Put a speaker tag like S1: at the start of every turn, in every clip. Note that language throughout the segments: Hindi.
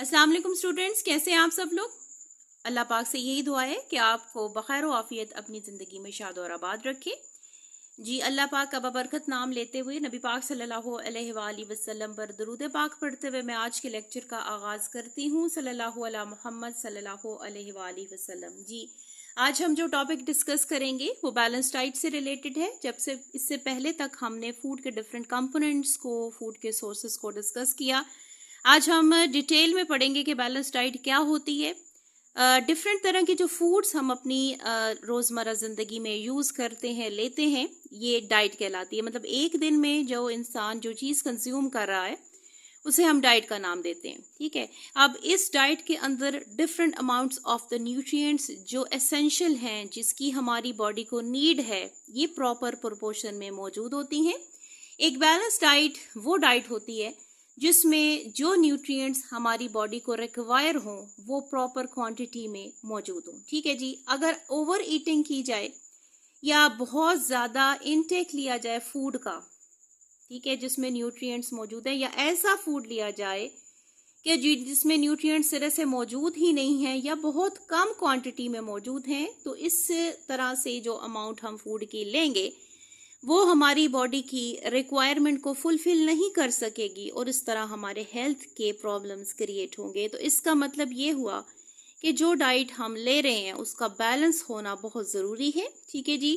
S1: अस्सलाम वालेकुम स्टूडेंट्स, कैसे हैं आप सब लोग। अल्लाह पाक से यही दुआ है कि आपको बखैर व आफियत अपनी ज़िंदगी में शाद और आबाद रखे। जी, अल्लाह पाक का बबरकत नाम लेते हुए नबी पाक सल्लल्लाहु अलैहि वसल्लम पर दरूद पाक पढ़ते हुए मैं आज के लेक्चर का आगाज़ करती हूँ। सल्लल्लाहु अला मोहम्मद सल्लल्लाहु अलैहि वसल्लम। जी, आज हम जो टॉपिक डिस्कस करेंगे वो बैलेंस डाइट से रिलेटेड है। जब से इससे पहले तक हमने फूड के डिफरेंट कंपोनेंट्स को, फूड के सोर्सेज को डिस्कस किया। आज हम डिटेल में पढ़ेंगे कि बैलेंस डाइट क्या होती है। डिफरेंट तरह के जो फूड्स हम अपनी रोज़मर्रा ज़िंदगी में यूज़ करते हैं, लेते हैं, ये डाइट कहलाती है। मतलब एक दिन में जो इंसान जो चीज़ कंज्यूम कर रहा है उसे हम डाइट का नाम देते हैं। ठीक है, अब इस डाइट के अंदर different amounts of the nutrients जो एसेंशियल हैं, जिसकी हमारी बॉडी को नीड है, ये प्रॉपर प्रोपोर्शन में मौजूद होती हैं। एक बैलेंस डाइट वो डाइट होती है जिसमें जो न्यूट्रिएंट्स हमारी बॉडी को रिक्वायर हों वो प्रॉपर क्वांटिटी में मौजूद हों। ठीक है जी, अगर ओवर ईटिंग की जाए या बहुत ज़्यादा इनटेक लिया जाए फूड का, ठीक है, जिसमें न्यूट्रिएंट्स मौजूद है, या ऐसा फूड लिया जाए कि जिसमें न्यूट्रिएंट्स सिरे से मौजूद ही नहीं है या बहुत कम क्वांटिटी में मौजूद हैं, तो इस तरह से जो अमाउंट हम फूड की लेंगे वो हमारी बॉडी की रिक्वायरमेंट को फुलफिल नहीं कर सकेगी और इस तरह हमारे हेल्थ के प्रॉब्लम्स क्रिएट होंगे। तो इसका मतलब ये हुआ कि जो डाइट हम ले रहे हैं उसका बैलेंस होना बहुत ज़रूरी है। ठीक है जी,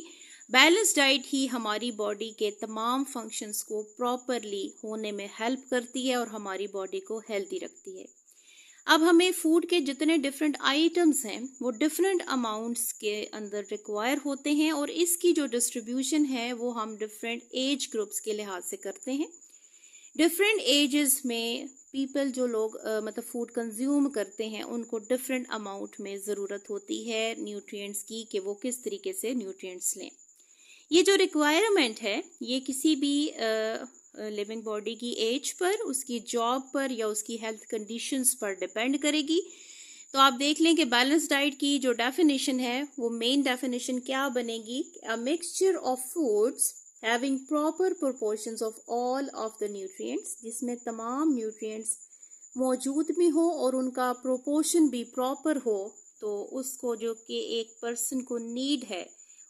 S1: बैलेंस डाइट ही हमारी बॉडी के तमाम फंक्शंस को प्रॉपरली होने में हेल्प करती है और हमारी बॉडी को हेल्दी रखती है। अब हमें फूड के जितने डिफरेंट आइटम्स हैं वो डिफरेंट अमाउंट्स के अंदर रिक्वायर होते हैं और इसकी जो डिस्ट्रीब्यूशन है वो हम डिफरेंट एज ग्रुप्स के लिहाज से करते हैं। डिफरेंट एजेस में पीपल जो लोग मतलब फूड कंज्यूम करते हैं उनको डिफरेंट अमाउंट में ज़रूरत होती है न्यूट्रिएंट्स की कि वो किस तरीके से न्यूट्रिएंट्स लें। ये जो रिक्वायरमेंट है ये किसी भी लिविंग बॉडी की एज पर, उसकी जॉब पर या उसकी हेल्थ कंडीशंस पर डिपेंड करेगी। तो आप देख लें कि बैलेंस डाइट की जो डेफिनेशन है वो मेन डेफिनेशन क्या बनेगी, a mixture of foods having proper proportions of all of the nutrients, जिसमें तमाम न्यूट्रिएंट्स मौजूद भी हो और उनका प्रोपोर्शन भी प्रॉपर हो। तो उसको जो कि एक पर्सन को नीड है,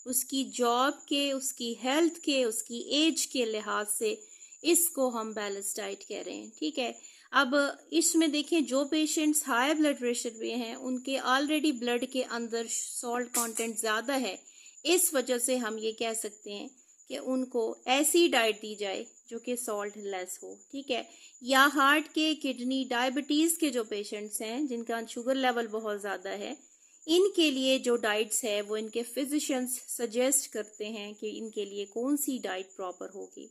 S1: उसकी जॉब के, उसकी हेल्थ के, उसकी एज के लिहाज से इसको हम बैलेंस डाइट कह रहे हैं। ठीक है, अब इसमें देखें जो पेशेंट्स हाई ब्लड प्रेशर पे हैं उनके ऑलरेडी ब्लड के अंदर सॉल्ट कंटेंट ज़्यादा है, इस वजह से हम ये कह सकते हैं कि उनको ऐसी डाइट दी जाए जो कि सॉल्ट लेस हो। ठीक है, या हार्ट के, किडनी, डायबिटीज़ के जो पेशेंट्स हैं जिनका शुगर लेवल बहुत ज़्यादा है, इनके लिए जो डाइट्स है वो इनके फिजिशियंस सजेस्ट करते हैं कि इनके लिए कौन सी डाइट प्रॉपर होगी।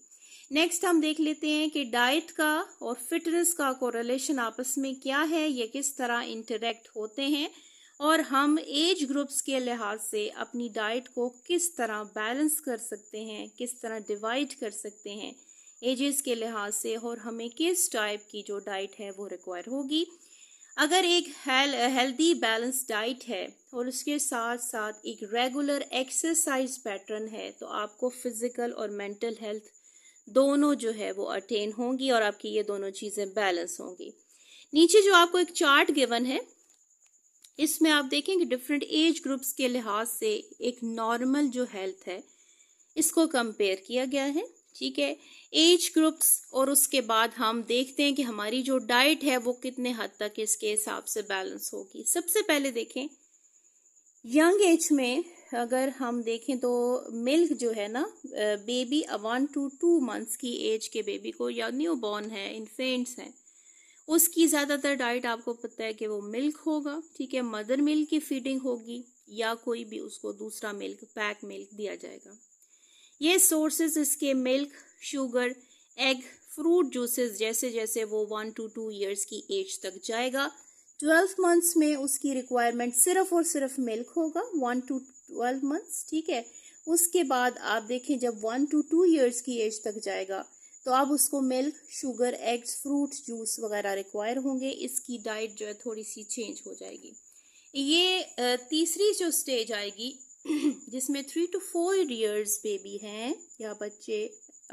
S1: नेक्स्ट हम देख लेते हैं कि डाइट का और फिटनेस का कोरिलेशन आपस में क्या है, ये किस तरह इंटरेक्ट होते हैं और हम एज ग्रुप्स के लिहाज से अपनी डाइट को किस तरह बैलेंस कर सकते हैं, किस तरह डिवाइड कर सकते हैं एजेस के लिहाज से, और हमें किस टाइप की जो डाइट है वो रिक्वायर होगी। अगर एक हेल्दी बैलेंस डाइट है और उसके साथ साथ एक रेगुलर एक्सरसाइज पैटर्न है तो आपको फिजिकल और मेंटल हेल्थ दोनों जो है वो अटेन होंगी और आपकी ये दोनों चीज़ें बैलेंस होंगी। नीचे जो आपको एक चार्ट गिवन है इसमें आप देखेंगे डिफरेंट एज ग्रुप्स के लिहाज से एक नॉर्मल जो हेल्थ है इसको कंपेयर किया गया है। ठीक है, एज ग्रुप्स, और उसके बाद हम देखते हैं कि हमारी जो डाइट है वो कितने हद तक इसके हिसाब से बैलेंस होगी। सबसे पहले देखें यंग एज में अगर हम देखें तो मिल्क जो है ना, बेबी 1 to 2 मंथ्स की एज के बेबी को, या न्यू बॉर्न है, इन्फेंट्स हैं, उसकी ज़्यादातर डाइट आपको पता है कि वो मिल्क होगा। ठीक है, मदर मिल्क की फीडिंग होगी या कोई भी उसको दूसरा मिल्क, पैक मिल्क दिया जाएगा। ये सोर्सेज इसके milk, sugar, egg, fruit juices, जैसे जैसे वो 1 to 2 ईयर्स की एज तक जाएगा। 12 मंथ्स में उसकी रिक्वायरमेंट सिर्फ और सिर्फ मिल्क होगा, 1 to 12 मंथ्स। ठीक है, उसके बाद आप देखें जब 1 to 2 ईयर्स की एज तक जाएगा तो अब उसको milk, sugar, eggs, fruit juice वगैरह रिक्वायर होंगे। इसकी डाइट जो है थोड़ी सी चेंज हो जाएगी। ये तीसरी जो स्टेज आएगी जिसमें 3 to 4 ईयर्स बेबी हैं या बच्चे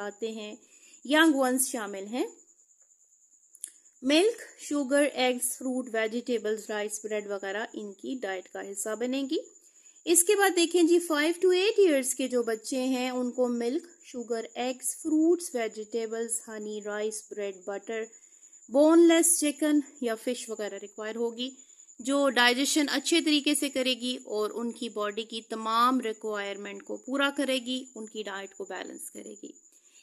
S1: आते हैं, यंग वंस शामिल हैं, milk, sugar, eggs, fruit, vegetables, rice, bread वगैरह इनकी डाइट का हिस्सा बनेगी। इसके बाद देखें जी 5 to 8 ईयर्स के जो बच्चे हैं उनको milk, sugar, eggs, fruits, vegetables, honey, rice, bread, butter, boneless chicken या फिश वगैरह रिक्वायर होगी, जो डाइजेशन अच्छे तरीके से करेगी और उनकी बॉडी की तमाम रिक्वायरमेंट को पूरा करेगी, उनकी डाइट को बैलेंस करेगी।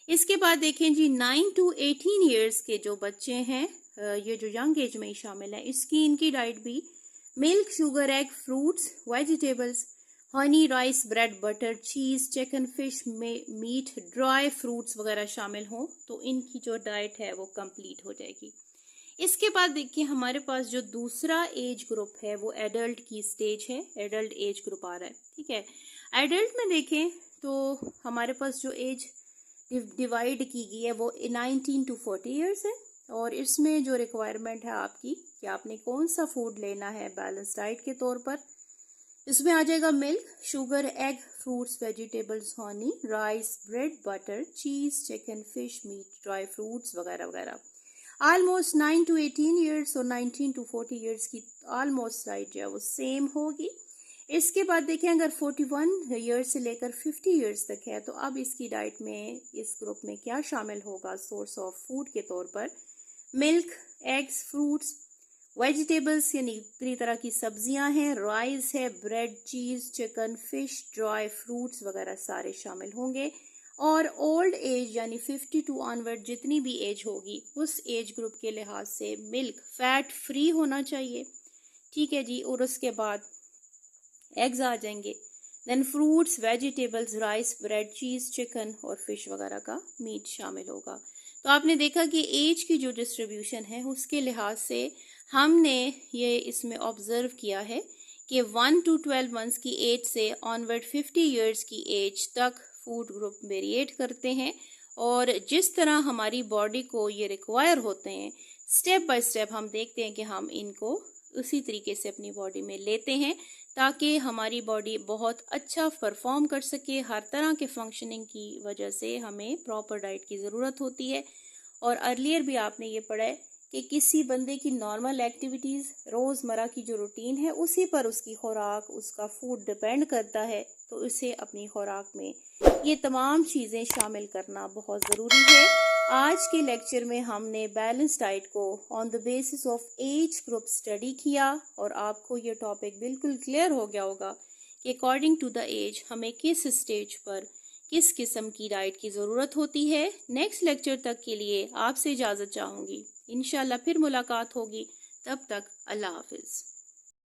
S1: इसके बाद देखें जी 9 to 18 ईयर्स के जो बच्चे हैं, ये जो यंग एज में ही शामिल है, इसकी इनकी डाइट भी milk, sugar, egg, fruits, vegetables, honey, rice, bread, butter, cheese, chicken, fish, meat, dry fruits वगैरह शामिल हों तो इनकी जो डाइट है वो कंप्लीट हो जाएगी। इसके बाद देखिए हमारे पास जो दूसरा एज ग्रुप है वो एडल्ट की स्टेज है, एडल्ट एज ग्रुप आ रहा है। ठीक है, एडल्ट में देखें तो हमारे पास जो एज डिवाइड की गई है वो 19 to 40 ईयर्स है और इसमें जो रिक्वायरमेंट है आपकी कि आपने कौन सा फूड लेना है बैलेंस डाइट के तौर पर, इसमें आ जाएगा milk, sugar, egg, fruits, vegetables, honey, rice, bread, butter, cheese, chicken, fish, meat, dry fruits वगैरह वगैरह। ऑलमोस्ट 9 to 18 ईयर्स और 19 to 40 ईयर्स की ऑलमोस्ट डाइट जो है वो सेम होगी। इसके बाद देखें अगर 41 ईयर्स से लेकर 50 ईयर्स तक है तो अब इसकी डाइट में इस ग्रुप में क्या शामिल होगा सोर्स ऑफ फूड के तौर पर, मिल्क, एग्स, फ्रूट्स, वेजिटेबल्स यानी पूरी तरह की सब्जियां हैं, राइस है, bread, cheese, chicken, fish, dry fruits वगैरह सारे शामिल होंगे। और ओल्ड एज यानी 52 ऑनवर्ड जितनी भी एज होगी उस एज ग्रुप के लिहाज से मिल्क फैट फ्री होना चाहिए। ठीक है जी, और उसके बाद एग्स आ जाएंगे, then fruits, vegetables, rice, bread, cheese, chicken और फिश वगैरह का मीट शामिल होगा। तो आपने देखा कि एज की जो डिस्ट्रीब्यूशन है उसके लिहाज से हमने ये इसमें ऑब्जर्व किया है कि 1 to 12 मंथ्स की एज से ऑनवर्ड 50 ईयर्स की एज तक फूड ग्रुप वेरिएट करते हैं और जिस तरह हमारी बॉडी को ये रिक्वायर होते हैं स्टेप बाय स्टेप हम देखते हैं कि हम इनको उसी तरीके से अपनी बॉडी में लेते हैं ताकि हमारी बॉडी बहुत अच्छा परफॉर्म कर सके। हर तरह के फंक्शनिंग की वजह से हमें प्रॉपर डाइट की ज़रूरत होती है। और अर्लियर भी आपने ये पढ़ा है कि किसी बंदे की नॉर्मल एक्टिविटीज़, रोज़मर्रा की जो रूटीन है उसी पर उसकी खुराक, उसका फूड डिपेंड करता है, तो उसे अपनी खुराक में ये तमाम चीज़ें शामिल करना बहुत ज़रूरी है। आज के लेक्चर में हमने बैलेंस डाइट को on the basis of age group study किया और आपको ये टॉपिक बिल्कुल क्लियर हो गया होगा कि अकॉर्डिंग टू द एज हमें किस स्टेज पर किस किस्म की डाइट की ज़रूरत होती है। नेक्स्ट लेक्चर तक के लिए आपसे इजाज़त चाहूँगी, इंशाल्लाह फिर मुलाकात होगी, तब तक अल्लाह हाफिज़।